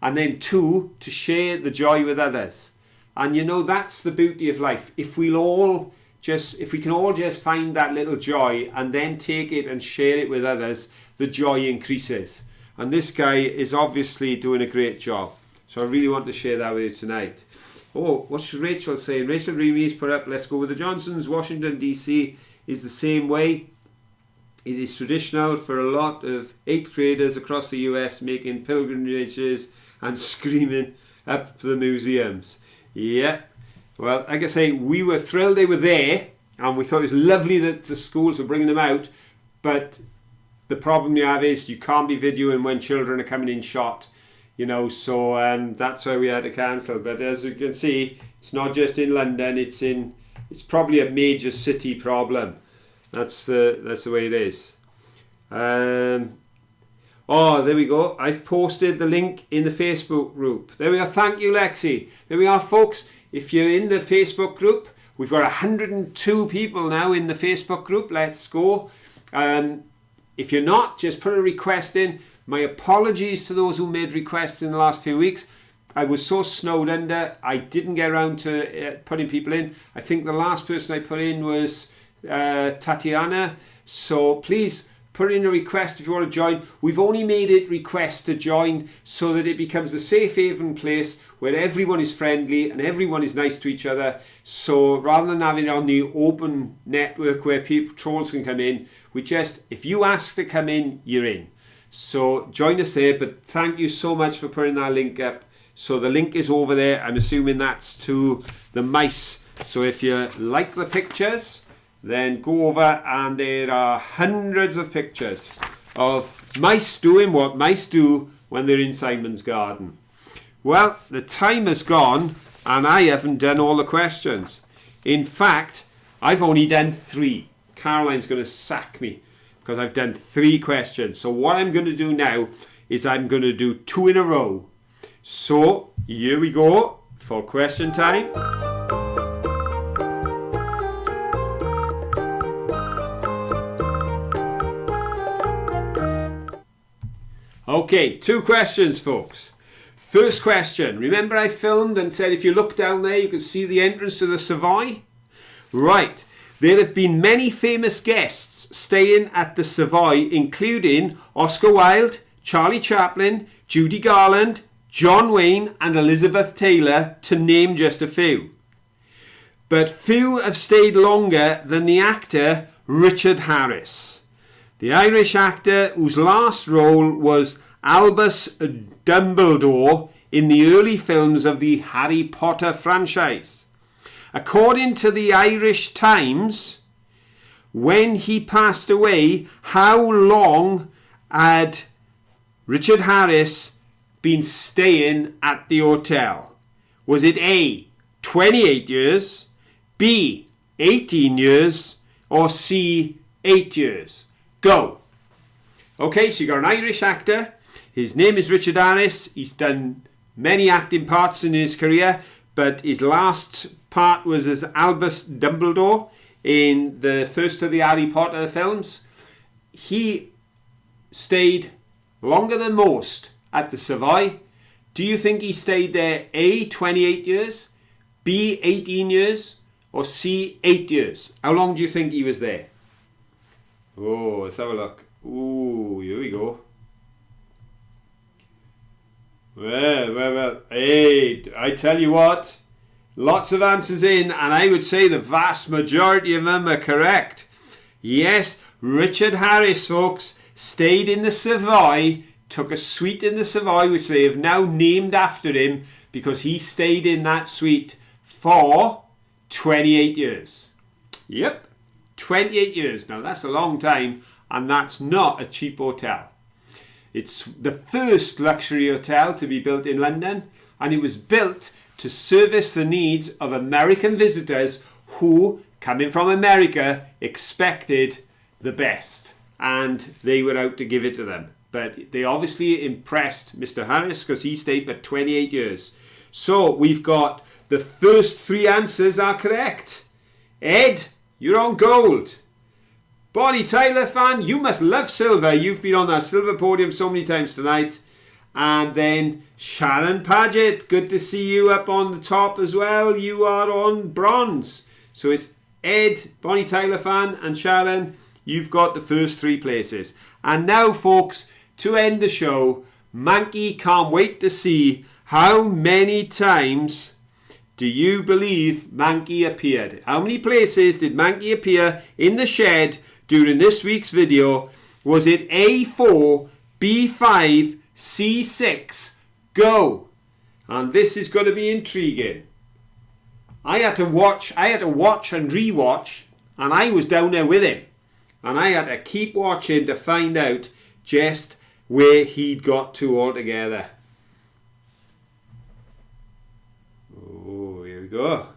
and then 2, to share the joy with others. And you know, that's the beauty of life. If we can all just find that little joy and then take it and share it with others, the joy increases. And this guy is obviously doing a great job. So I really want to share that with you tonight. Oh, what's Rachel saying? Rachel Reeves put up, let's go with the Johnsons. Washington, D.C. is the same way. It is traditional for a lot of 8th graders across the US making pilgrimages and screaming up the museums. Yeah. Well, like I say, we were thrilled they were there, and we thought it was lovely that the schools were bringing them out, but the problem you have is you can't be videoing when children are coming in shot, you know, so that's why we had to cancel. But as you can see, it's not just in London, it's probably a major city problem. That's the way it is. Oh, there we go. I've posted the link in the Facebook group. There we are. Thank you, Lexi. There we are, folks. If you're in the Facebook group, we've got 102 people now in the Facebook group. Let's go. If you're not, just put a request in. My apologies to those who made requests in the last few weeks. I was so snowed under, I didn't get around to putting people in. I think the last person I put in was Tatiana. So please put in a request if you want to join. We've only made it request to join so that it becomes a safe haven place where everyone is friendly and everyone is nice to each other. So rather than having it on the open network where trolls can come in, if you ask to come in, you're in. So join us there, but thank you so much for putting that link up. So the link is over there. I'm assuming that's to the mice. So if you like the pictures, then go over, and there are hundreds of pictures of mice doing what mice do when they're in Simon's garden. Well, the time has gone and I haven't done all the questions. In fact, I've only done 3. Caroline's going to sack me because I've done 3 questions. So what I'm going to do now is I'm going to do 2 in a row. So here we go for question time. Okay, 2 questions, folks. First question. Remember I filmed and said if you look down there you can see the entrance to the Savoy? Right. There have been many famous guests staying at the Savoy, including Oscar Wilde, Charlie Chaplin, Judy Garland, John Wayne and Elizabeth Taylor, to name just a few. But few have stayed longer than the actor Richard Harris, the Irish actor whose last role was Albus Dumbledore in the early films of the Harry Potter franchise. According to the Irish Times, when he passed away, how long had Richard Harris been staying at the hotel? Was it A, 28 years, B, 18 years, or C, 8 years. Go. Okay, so you got an Irish actor. His name is Richard Harris. He's done many acting parts in his career, but his last part was as Albus Dumbledore in the first of the Harry Potter films. He stayed longer than most at the Savoy. Do you think he stayed there A, 28 years, B, 18 years, or C, 8 years? How long do you think he was there? Oh, let's have a look. Ooh, here we go. Well. Hey, I tell you what, lots of answers in, and I would say the vast majority of them are correct. Yes, Richard Harris, folks, stayed in the Savoy, took a suite in the Savoy, which they have now named after him because he stayed in that suite for 28 years. Yep, 28 years. Now, that's a long time, and that's not a cheap hotel. It's the first luxury hotel to be built in London, and it was built to service the needs of American visitors who, coming from America, expected the best, and they were out to give it to them. But they obviously impressed Mr. Harris because he stayed for 28 years. So we've got the first 3 answers are correct. Ed, you're on gold. Bonnie Tyler fan, you must love silver. You've been on that silver podium so many times tonight. And then Sharon Paget, good to see you up on the top as well. You are on bronze. So it's Ed, Bonnie Tyler fan, and Sharon. You've got the first 3 places. And now, folks, to end the show, Mankey can't wait to see how many times do you believe Mankey appeared. How many places did Mankey appear in the shed during this week's video? Was it A4, B5, C6? Go. And this is going to be intriguing. I had to watch and rewatch, and I was down there with him. And I had to keep watching to find out just where he'd got to altogether. Oh, here we go.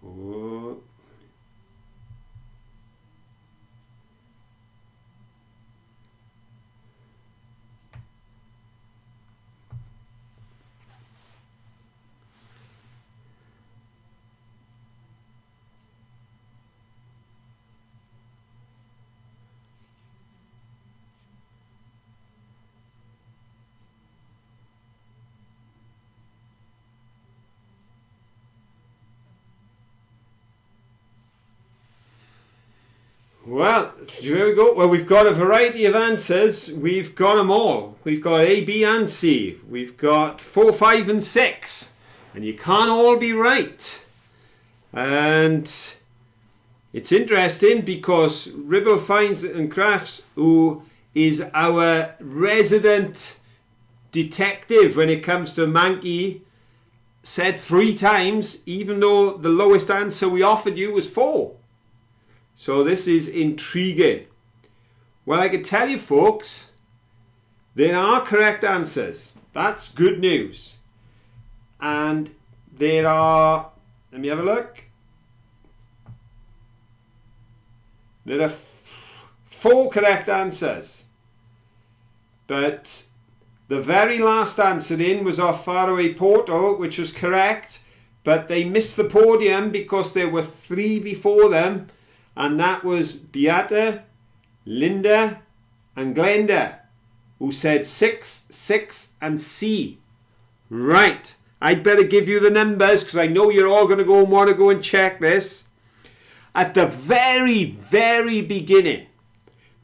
Oh. Well, here we go. Well, we've got a variety of answers. We've got them all. We've got A, B, and C. We've got 4, 5, and 6. And you can't all be right. And it's interesting because Ribble Finds and Crafts, who is our resident detective when it comes to Mankey, said 3 times, even though the lowest answer we offered you was 4. So this is intriguing. Well, I can tell you, folks, there are correct answers. That's good news. And there are, let me have a look. There are 4 correct answers. But the very last answer in was off Faraway Portal, which was correct. But they missed the podium because there were 3 before them. And that was Beata, Linda, and Glenda, who said 6, 6, and C. Right. I'd better give you the numbers because I know you're all going to go and want to go and check this. At the very, very beginning,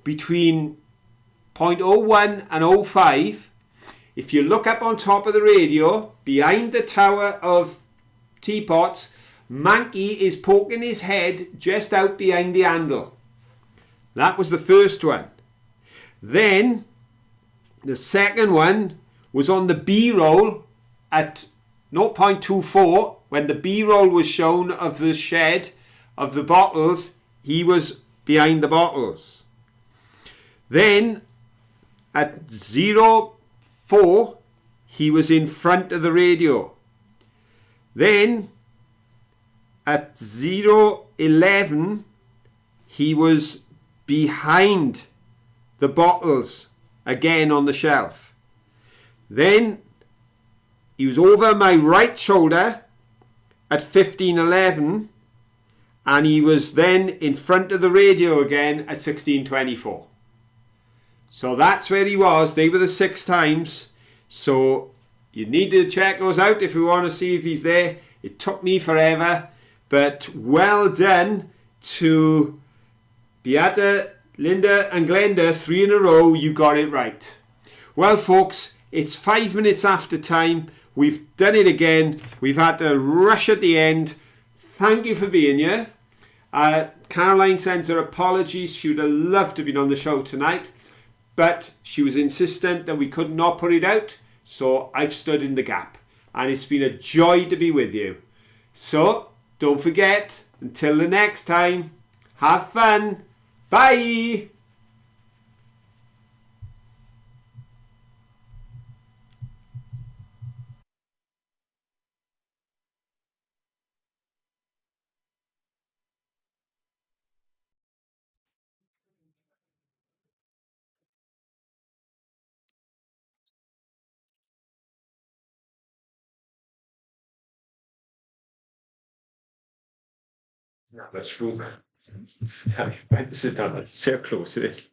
between 0.01 and 05, if you look up on top of the radio, behind the tower of teapots, Mankey is poking his head just out behind the handle. That was the first one. Then the second one was on the B-roll at 0.24. When the B-roll was shown of the shed of the bottles, he was behind the bottles. Then at 04, he was in front of the radio. Then at 011, he was behind the bottles again on the shelf. Then he was over my right shoulder at 1511, and he was then in front of the radio again at 1624. So that's where he was. They were the 6 times. So you need to check those out if you want to see if he's there. It took me forever, but well done to Beata, Linda and Glenda, 3 in a row. You got it right. Well, folks, it's 5 minutes after time. We've done it again. We've had to rush at the end. Thank you for being here. Caroline sends her apologies. She would have loved to have been on the show tonight, but she was insistent that we could not put it out, so I've stood in the gap. And it's been a joy to be with you. So, don't forget, until the next time, have fun. Bye. That's true. I went to sit down. That's so close it is.